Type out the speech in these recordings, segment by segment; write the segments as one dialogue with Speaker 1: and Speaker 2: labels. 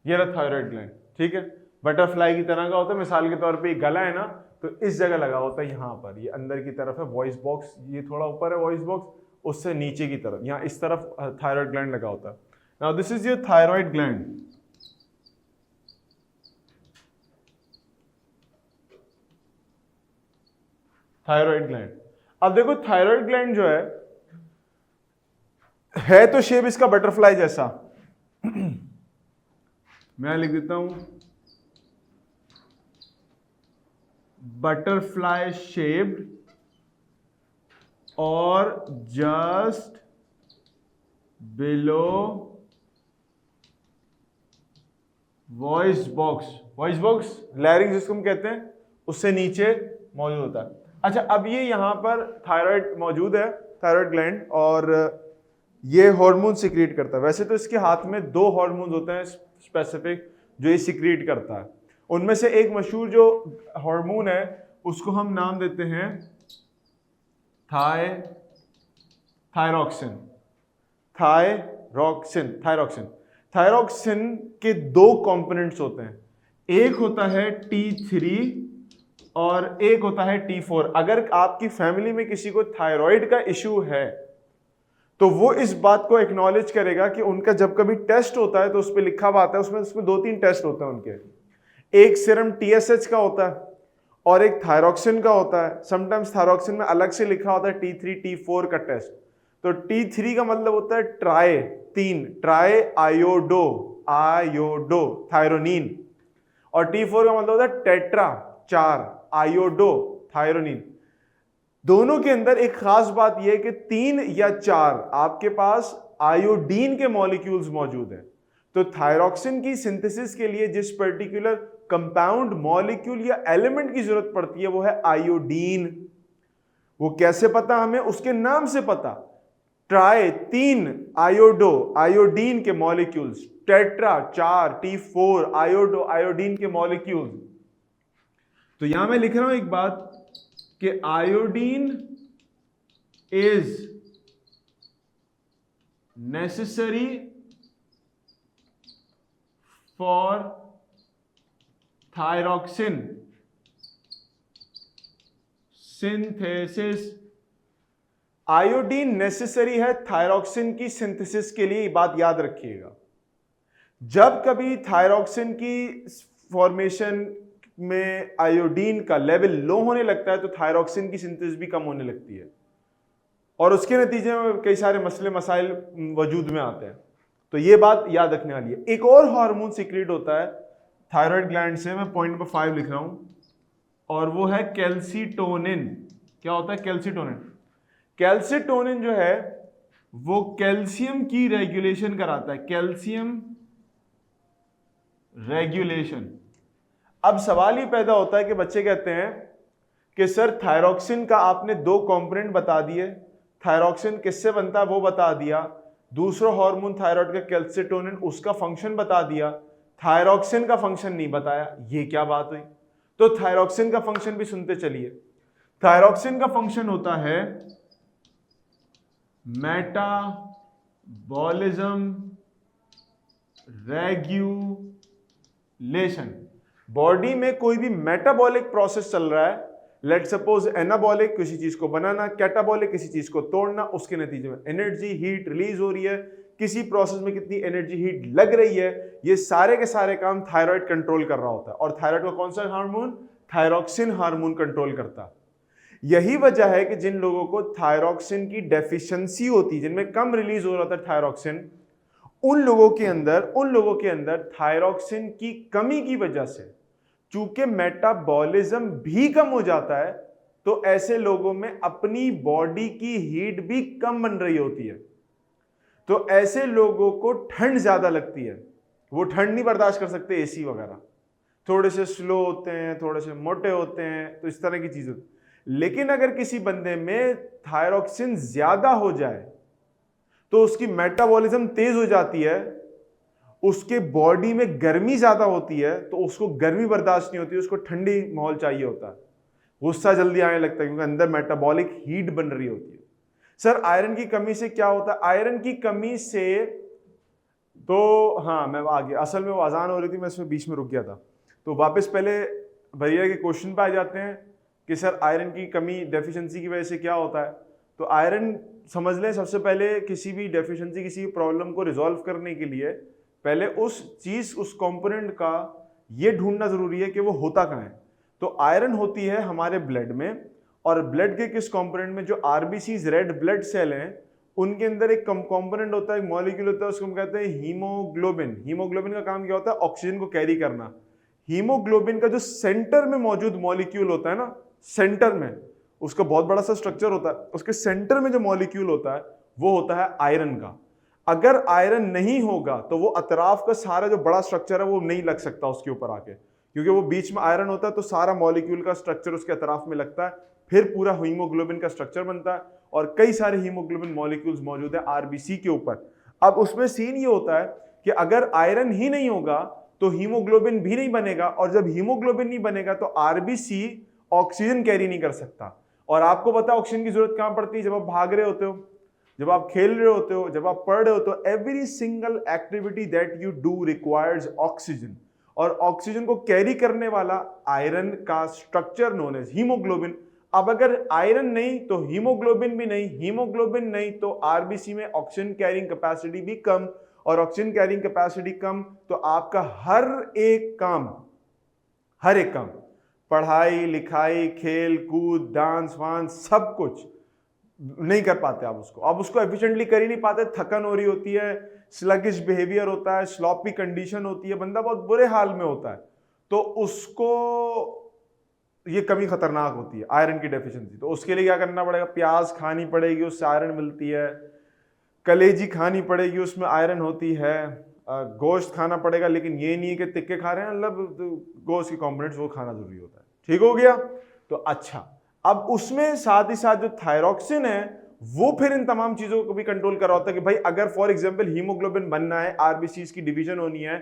Speaker 1: ये रहा thyroid gland, ठीक है। बटरफ्लाई की तरह का होता है, मिसाल के तौर पे ये गला है ना, तो इस जगह लगा होता है, यहाँ पर, ये अंदर की तरफ है वॉइस बॉक्स, ये थोड़ा ऊपर है वॉइस बॉक्स, उससे नीचे की तरफ यहाँ इस तरफ थायराइड ग्लैंड लगा होता है। Now this is your thyroid gland. Thyroid gland, अब देखो थायराइड ग्लैंड जो है तो शेप इसका बटरफ्लाई जैसा मैं लिख देता हूं बटरफ्लाई शेप्ड और just below voice box, voice box लैरिंग्स जिसको हम कहते हैं, उससे नीचे मौजूद होता है। अच्छा, अब ये यहां पर थायराइड मौजूद है, थायराइड ग्लैंड, और ये हार्मोन सिक्रीट करता है। वैसे तो इसके हाथ में 2 हार्मोन होते हैं स्पेसिफिक जो ये सिक्रीट करता है, उनमें से एक मशहूर जो हार्मोन है उसको हम नाम देते हैं थायरॉक्सिन। थायरॉक्सिन थायरॉक्सिन थायरॉक्सिन के 2 कंपोनेंट्स होते हैं, एक होता है T3 और एक होता है T4। अगर आपकी फैमिली में किसी को थायराइड का इश्यू है तो वो इस बात को एक्नॉलेज करेगा कि उनका जब कभी टेस्ट होता है तो उस पर लिखा हुआ आता है, उसमें 2-3 टेस्ट होते हैं उनके, एक सीरम TSH का होता है और एक थायरॉक्सिन का होता है। समटाइम्स थायरॉक्सिन में अलग से लिखा होता है T3 T4 का टेस्ट। तो T3 का मतलब होता है ट्राई आयोडो थायरोनिन, और T4 का मतलब होता है टेट्रा 4 आयोडो थायरोनिन। दोनों के अंदर एक खास बात यह है कि 3 या 4 आपके पास आयोडीन के मॉलिक्यूल्स मौजूद हैं। तो थायरॉक्सिन की सिंथेसिस के लिए जिस पर्टिकुलर कंपाउंड मॉलिक्यूल या एलिमेंट की जरूरत पड़ती है वो है आयोडीन। वो कैसे पता हमें? उसके नाम से पता। ट्राई 3 आयोडो आयोडीन के molecules, tetra 4 T4 iodo iodine के मॉलिक्यूल। तो यहां मैं लिख रहा हूं एक बात कि iodine is necessary for thyroxine synthesis. Iodine necessary है थायरॉक्सिन की सिंथेसिस के लिए, ये बात याद रखिएगा। जब कभी थायरॉक्सिन की फॉर्मेशन में आयोडीन का लेवल लो होने लगता है तो थायरॉक्सिन की सिंथेसिस भी कम होने लगती है और उसके नतीजे में कई सारे मसले मसाइल वजूद में आते हैं। तो ये बात याद रखने वाली है। एक और हार्मोन सिक्रीट होता है थायराइड ग्लैंड से, मैं पॉइंट नंबर 5 लिख रहा हूं, और वो है कैल्सीटोनिन। क्या होता है कैल्सीटोनिन? कैल्सीटोनिन जो है वो कैल्शियम की रेगुलेशन कराता है, कैल्शियम रेगुलेशन। अब सवाल ही पैदा होता है कि बच्चे कहते हैं कि सर थायरॉक्सिन का आपने 2 कंपोनेंट बता दिए, थायरॉक्सिन किससे बनता है वो बता दिया, दूसरा हार्मोन थायराइड का कैल्सीटोनिन उसका फंक्शन बता दिया, थायरॉक्सिन का फंक्शन नहीं बताया, ये क्या बात हुई? तो थायरॉक्सिन का फंक्शन भी सुनते चलिए। थायरॉक्सिन का फंक्शन होता है मेटाबॉलिज्म रेगुलेशन। बॉडी में कोई भी मेटाबॉलिक प्रोसेस चल रहा है, लेट सपोज एनाबॉलिक किसी चीज को बनाना, कैटाबॉलिक किसी चीज को तोड़ना, उसके नतीजे में एनर्जी हीट रिलीज हो रही है, किसी प्रोसेस में कितनी एनर्जी हीट लग रही है, ये सारे के सारे काम थायराइड कंट्रोल कर रहा होता है। और थायराइड का कौन सा हार्मोन? थायरॉक्सिन हार्मोन कंट्रोल करता है। यही वजह है कि जिन लोगों को थायरॉक्सिन की डेफिशिएंसी होती है, जिनमें कम रिलीज हो रहा था थायरॉक्सिन, उन लोगों के अंदर थायरॉक्सिन की कमी की वजह से चूंकि मेटाबॉलिज्म भी कम हो जाता है, तो ऐसे लोगों में अपनी बॉडी की हीट भी कम बन रही होती है। तो ऐसे लोगों को ठंड ज्यादा लगती है, वो ठंड नहीं बर्दाश्त कर सकते, एसी वगैरह, थोड़े से स्लो होते हैं, थोड़े से मोटे होते हैं, तो इस तरह की चीजें। लेकिन अगर किसी बंदे में थायरॉक्सिन ज्यादा हो जाए तो उसकी मेटाबॉलिज्म तेज हो जाती है, उसके बॉडी में गर्मी ज्यादा होती है, तो उसको गर्मी बर्दाश्त नहीं होती, उसको ठंडी माहौल चाहिए होता है, गुस्सा जल्दी आने लगता है क्योंकि अंदर मेटाबॉलिक हीट बन रही होती है। सर आयरन की कमी से क्या होता है? आयरन की कमी से तो हाँ मैं आ गया, असल में वो अजान हो रही थी, मैं इसमें बीच में रुक गया था। तो वापस पहले भैया के क्वेश्चन पे आ जाते हैं कि सर आयरन की कमी डेफिशिएंसी की वजह से क्या होता है। तो आयरन समझ लें, सबसे पहले किसी भी डेफिशिएंसी, किसी प्रॉब्लम को रिजॉल्व करने के लिए पहले उस चीज, उस कंपोनेंट का ये ढूंढना जरूरी है कि वो होता कहाँ है। तो आयरन होती है हमारे ब्लड में, और ब्लड के किस कंपोनेंट में, जो आरबीसीज रेड ब्लड सेल हैं उनके अंदर एक कंपोनेंट होता है, एक मॉलिक्यूल होता है, उसको हम कहते हैं हीमोग्लोबिन। हीमोग्लोबिन का काम क्या होता है? ऑक्सीजन को कैरी करना। हीमोग्लोबिन का जो सेंटर में मौजूद मॉलिक्यूल होता है ना, सेंटर में उसका बहुत बड़ा सा स्ट्रक्चर होता है, उसके सेंटर में जो मॉलिक्यूल होता है वो होता है आयरन का। अगर आयरन नहीं होगा तो वो अतराफ का सारा जो बड़ा स्ट्रक्चर है वो नहीं लग सकता उसके ऊपर आके, क्योंकि वो बीच में आयरन होता है तो सारा मॉलिक्यूल का स्ट्रक्चर उसके अतराफ में लगता है, फिर पूरा हीमोग्लोबिन का स्ट्रक्चर बनता है, और कई सारे हीमोग्लोबिन मॉलिक्यूल्स मौजूद है आरबीसी के ऊपर। अब उसमें सीन ये होता है कि अगर आयरन ही नहीं होगा तो हीमोग्लोबिन भी नहीं बनेगा, और जब हीमोग्लोबिन नहीं बनेगा तो आरबीसी ऑक्सीजन कैरी नहीं कर सकता। और आपको पता है ऑक्सीजन की जरूरत कहां पड़ती है? जब आप भाग रहे होते हो, जब आप खेल रहे होते हो, जब आप पढ़ रहे होते हो, every single activity that you do requires oxygen, और ऑक्सीजन को कैरी करने वाला आयरन का स्ट्रक्चर नोन एज हीमोग्लोबिन। अब अगर आयरन नहीं तो हीमोग्लोबिन भी नहीं, हीमोग्लोबिन नहीं तो आरबीसी में ऑक्सीजन कैरिंग कैपेसिटी भी कम, और ऑक्सीजन कैरिंग कैपेसिटी कम तो आपका हर एक काम, पढ़ाई लिखाई, खेल कूद, डांस वांस, सब कुछ नहीं कर पाते आप उसको एफिशिएंटली कर ही नहीं पाते। थकन हो रही होती है, स्लगिश बिहेवियर होता है, स्लॉपी कंडीशन होती है, बंदा बहुत बुरे हाल में होता है। तो उसको ये कमी खतरनाक होती है आयरन की डेफिशिएंसी। तो उसके लिए क्या करना पड़ेगा? प्याज खानी पड़ेगी, उससे आयरन मिलती है। कलेजी खानी पड़ेगी, उसमें आयरन होती है। गोश्त खाना पड़ेगा, लेकिन ये नहीं है कि टिक्के खा रहे हैं, मतलब गोश्त के कंपोनेंट्स वो खाना जरूरी होता है। ठीक हो गया? तो अच्छा, अब उसमें साथ ही साथ जो थायरॉक्सिन है वो फिर इन तमाम चीजों को भी कंट्रोल कर रहा होता है कि भाई अगर फॉर एग्जांपल हीमोग्लोबिन बनना है, आरबीसीज की डिवीजन होनी है,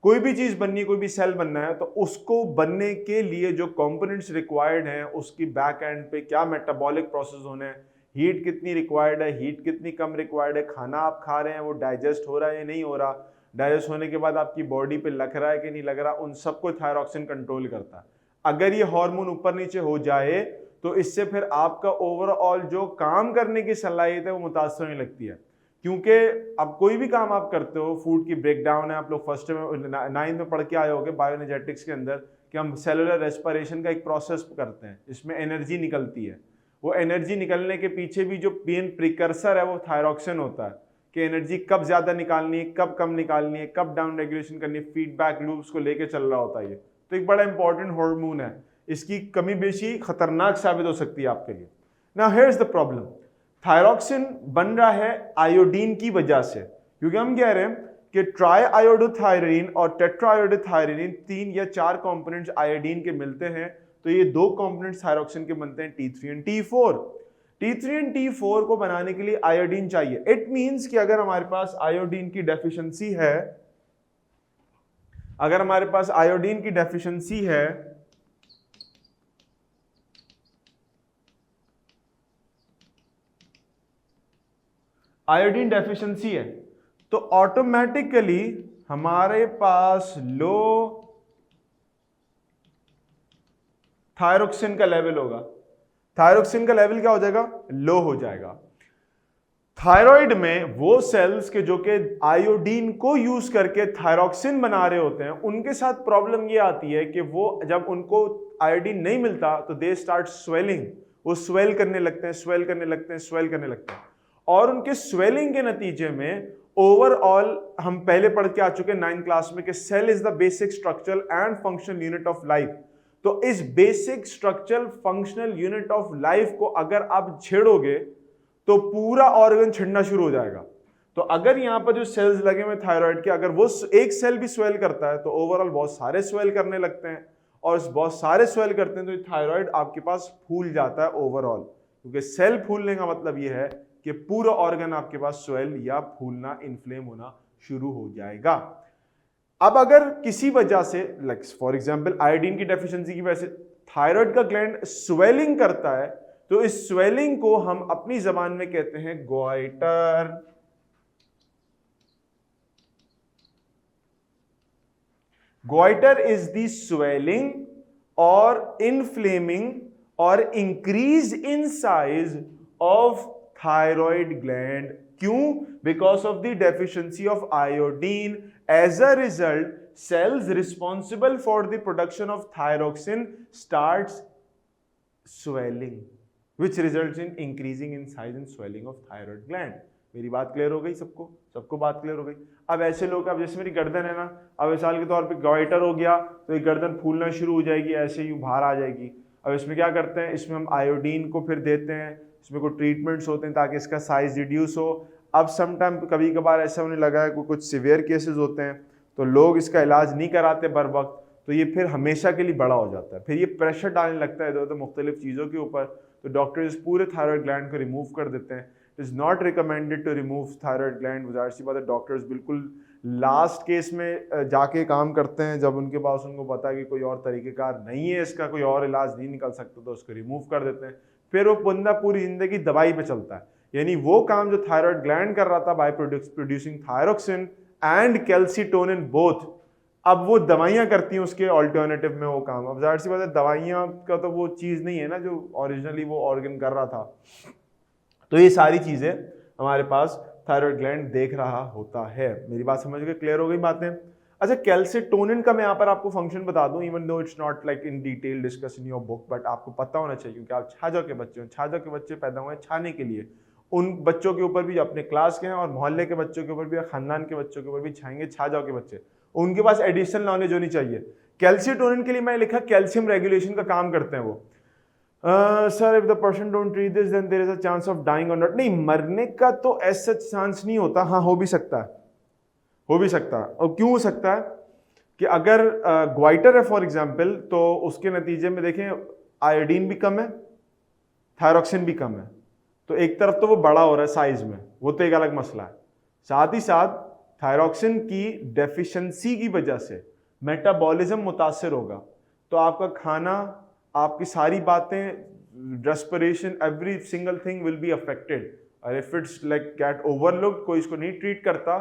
Speaker 1: कोई भी चीज बननी है, कोई भी सेल बनना है, तो उसको बनने के लिए जो कंपोनेंट्स रिक्वायर्ड हैं, उसकी बैक एंड पे क्या मेटाबॉलिक प्रोसेस होने हैं, हीट कितनी रिक्वायर्ड है, हीट कितनी कम रिक्वायर्ड है, खाना आप खा रहे हैं वो डाइजेस्ट हो रहा है या नहीं हो रहा, डाइजेस्ट होने के बाद आपकी बॉडी पे लग रहा है कि नहीं लग रहा, उन सबको थायरॉक्सिन कंट्रोल करता है। अगर ये हार्मोन ऊपर नीचे हो जाए तो इससे फिर आपका ओवरऑल जो काम करने की सलाहियत है वो मुतासर होने लगती है। क्योंकि अब कोई भी काम आप करते हो, फूड की ब्रेकडाउन है, आप लोग फर्स्ट में 9th में पढ़ के आए होंगे बायोएनर्जेटिक्स के अंदर कि हम सेलुलर रेस्पिरेशन का एक प्रोसेस करते हैं, इसमें एनर्जी निकलती है। वो एनर्जी निकलने के पीछे भी जो मेन प्रिकर्सर है वो थायरॉक्सिन होता है कि एनर्जी कब ज्यादा निकालनी है, कब कम निकालनी है, कब डाउन रेगुलेशन करनी है, फीडबैक लूप्स को लेके चल रहा होता है ये। तो एक बड़ा इंपॉर्टेंट हार्मोन है, इसकी कमी बेशी खतरनाक साबित हो सकती है आपके लिए। Now here is the problem, thyroxine बन रहा है आयोडीन की वजह से, क्योंकि हम कह रहे हैं कि ट्राई आयोडोथायरीन और टेट्रा आयोडोथायरीन 3 या 4 कंपोनेंट्स आयोडीन के मिलते हैं, तो ये 2 कंपोनेंट्स थायरॉक्सिन के बनते हैं, T3 and T4। T3 and T4 को बनाने के लिए आयोडीन चाहिए। इट मींस कि अगर हमारे पास आयोडीन की डेफिशिएंसी है, अगर हमारे पास आयोडीन की डेफिशिएंसी है आयोडीन डेफिशिएंसी है तो ऑटोमेटिकली हमारे पास लो थायरॉक्सिन का लेवल होगा। थायरॉक्सिन का लेवल क्या हो जाएगा? लो हो जाएगा। थायराइड में वो सेल्स के जो कि आयोडीन को यूज करके थायरॉक्सिन बना रहे होते हैं, उनके साथ प्रॉब्लम ये आती है कि वो जब उनको आयोडीन नहीं मिलता तो दे स्टार्ट स्वेलिंग, वो स्वेल करने लगते हैं, स्वेल करने लगते हैं, स्वेल करने लगते हैं, और उनके स्वेलिंग के नतीजे में ओवरऑल हम पहले पढ़ के आ चुके 9th क्लास में कि cell is the basic structural and functional unit of life. तो इस basic structural functional unit of life को अगर आप छेड़ोगे तो पूरा ऑर्गन छिड़ना शुरू हो जाएगा। तो अगर यहां पर जो सेल्स लगे हुए थायराइड के, अगर वो एक सेल भी स्वेल करता है तो ओवरऑल बहुत सारे स्वेल करने लगते हैं, और बहुत सारे स्वेल करते हैं तो थायराइड आपके पास फूल जाता है ओवरऑल, क्योंकि सेल फूलने का मतलब यह है कि पूरा ऑर्गन आपके पास स्वेल या फूलना, इन्फ्लेम होना शुरू हो जाएगा। अब अगर किसी वजह से लाइक फॉर एग्जांपल आयोडीन की डेफिशिएंसी की वजह से थायराइड का ग्लैंड स्वेलिंग करता है, तो इस स्वेलिंग को हम अपनी जबान में कहते हैं goitre. Goiter is the swelling or inflaming or increase in size of thyroid gland. क्यों? Because of the deficiency of iodine. As a result, cells responsible for the production of thyroxine starts swelling, which results in increasing in size and swelling of thyroid gland. मेरी बात clear हो गई? सबको बात clear हो गई? अब ऐसे लोग, अब जैसे मेरी गर्दन है ना, अब मिसाल के तौर पे गॉइटर हो गया तो ये गर्दन फूलना शुरू हो जाएगी, ऐसे ही बाहर आ जाएगी। अब इसमें क्या करते हैं, इसमें हम आयोडीन को फिर देते हैं, इसमें कोई ट्रीटमेंट्स होते हैं ताकि इसका साइज रिड्यूस हो। अब समटाइम कभी कभार ऐसा होने लगा है, कुछ सिवियर केसेस होते हैं तो लोग इसका इलाज नहीं कराते बर वक्त, तो ये फिर हमेशा के लिए बड़ा हो जाता है, फिर ये प्रेशर डालने लगता है इधर उधर मुख्तलिफ चीज़ों के ऊपर, तो डॉक्टर इस पूरे थायराइड ग्लैंड को रिमूव कर देते हैं। It is not recommended to remove thyroid gland. ज़ाहिर सी बात है डॉक्टर्स बिल्कुल लास्ट केस में जाके काम करते हैं, जब उनके पास उनको पता है कि कोई और तरीक़ेकार नहीं है, इसका कोई और इलाज नहीं निकल सकता, तो उसको रिमूव कर देते हैं। फिर वो बंदा पूरी ज़िंदगी दवाई पे चलता है, यानी वो काम जो थायराइड ग्लैंड कर रहा था by producing thyroxine and calcitonin both, अब वो दवाइयाँ करती हैं उसके ऑल्टरनेटिव में वो काम। अब ज़ाहिर सी बात है दवाइयाँ का तो वो चीज़ नहीं है ना जो ओरिजिनली वो ऑर्गन कर रहा था। तो ये सारी चीज़ें हमारे पास थायराइड ग्लैंड देख रहा होता है। मेरी बात समझ के क्लियर हो गई बातें? अच्छा, कैल्सीटोनिन का मैं यहाँ पर आपको फंक्शन बता दूं, even though it's not like in detail discuss in your book, but आपको पता होना चाहिए क्योंकि आप छाजा के बच्चे हो। छाजा के बच्चे पैदा हुए छाने के लिए, उन बच्चों के ऊपर भी अपने क्लास के हैं और मोहल्ले के बच्चों के ऊपर भी, खानदान के बच्चों के ऊपर भी छाएंगे छाजा के बच्चे, उनके पास एडिशनल नॉलेज होनी चाहिए। कैल्सीटोनिन के लिए मैं लिखा कैल्शियम रेगुलेशन का काम करते हैं वो। Sir if the person don't treat this then there is a chance of dying और नॉट। नहीं, मरने का तो ऐसा चांस नहीं होता, हाँ हो भी सकता है, हो भी सकता है। और क्यों हो सकता है कि अगर ग्वाइटर है फॉर एग्जांपल, तो उसके नतीजे में देखें आयोडीन भी कम है, थायरोक्सिन भी कम है, तो एक तरफ तो वो बड़ा हो रहा है साइज में, वो तो एक अलग मसला है। साथ ही साथ थायरोक्सिन की डेफिशिएंसी की वजह से मेटाबॉलिज्म मुतासर होगा, तो आपका खाना, आपकी सारी बातें, respiration, every single thing will be affected. और if it's like get overlooked, कोई इसको नहीं ट्रीट करता,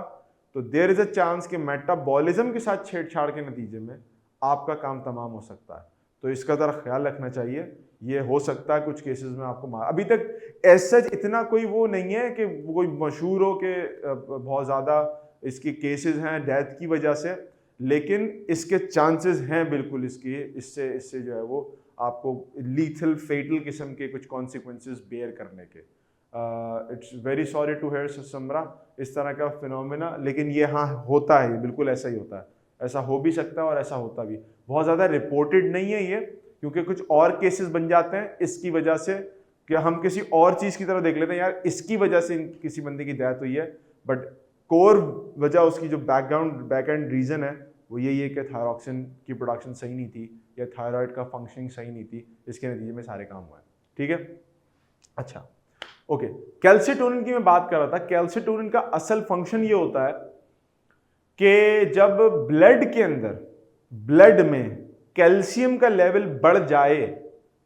Speaker 1: तो देयर इज अ चांस कि मेटाबॉलिज्म के साथ छेड़छाड़ के नतीजे में आपका काम तमाम हो सकता है। तो इसका जरा ख्याल रखना चाहिए। ये हो सकता है कुछ केसेस में आपको अभी तक ऐसा इतना कोई वो नहीं है कि कोई मशहूर हो कि बहुत ज़्यादा इसके केसेस हैं डेथ की वजह से, लेकिन इसके चांसेस हैं बिल्कुल इससे जो है वो आपको लीथल फेटल किस्म के कुछ कॉन्सिक्वेंसेस बेयर करने के। It's very sorry to hear समरा इस तरह का फिनोमेना, लेकिन ये हाँ होता है, बिल्कुल ऐसा ही होता है। ऐसा हो भी सकता है और ऐसा होता भी। बहुत ज़्यादा रिपोर्टेड नहीं है ये, क्योंकि कुछ और केसेस बन जाते हैं इसकी वजह से कि हम किसी और चीज़ की तरह देख लेते हैं, यार इसकी वजह से किसी बंदे की डेथ हुई है, बट कोर वजह उसकी जो बैक एंड रीज़न है वो यही है कि थायरोक्सिन की प्रोडक्शन सही नहीं थी या थायराइड का फंक्शनिंग सही नहीं थी, इसके नतीजे में सारे काम हुए। ठीक है, अच्छा ओके। कैल्सीटोनिन की मैं बात कर रहा था। कैल्सीटोनिन का असल फंक्शन ये होता है कि जब ब्लड के अंदर, ब्लड में कैल्शियम का लेवल बढ़ जाए,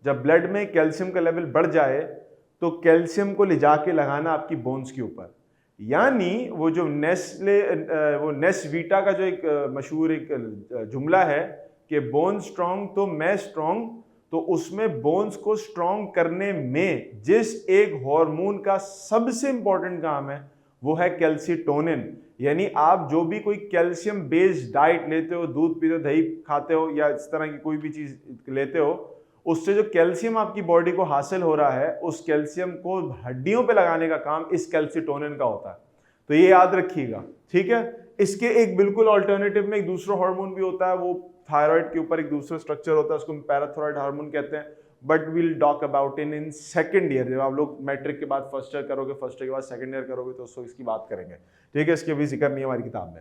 Speaker 1: जब ब्लड में कैल्शियम का लेवल बढ़ जाए तो कैल्शियम को ले जाके लगाना आपकी बोन्स के ऊपर। यानी वो जो नेस्वीटा का जो एक मशहूर एक जुमला है कि बोन स्ट्रॉन्ग तो मैं स्ट्रॉन्ग, तो उसमें बोन्स को स्ट्रॉन्ग करने में जिस एक हार्मोन का सबसे इंपॉर्टेंट काम है वो है कैल्सीटोनिन। यानी आप जो भी कोई कैल्शियम बेस्ड डाइट लेते हो, दूध पीते हो, दही खाते हो या इस तरह की कोई भी चीज लेते हो, उससे जो कैल्शियम आपकी बॉडी को हासिल हो रहा है, उस कैल्शियम को हड्डियों पे लगाने का काम इस कैल्सीटोनिन का होता है। तो ये याद रखिएगा, ठीक है। इसके एक बिल्कुल ऑल्टरनेटिव में एक दूसरा हार्मोन भी होता है, वो थायराइड के ऊपर एक दूसरा स्ट्रक्चर होता है, उसको पैराथायराइड हार्मोन कहते हैं, but will talk about in second year. जब आप लोग मैट्रिक के बाद फर्स्ट ईयर करोगे, फर्स्ट ईयर के बाद सेकंड ईयर करोगे, तो उसको इसकी बात करेंगे, ठीक है। इसकी अभी जिक्र नहीं है हमारी किताब में।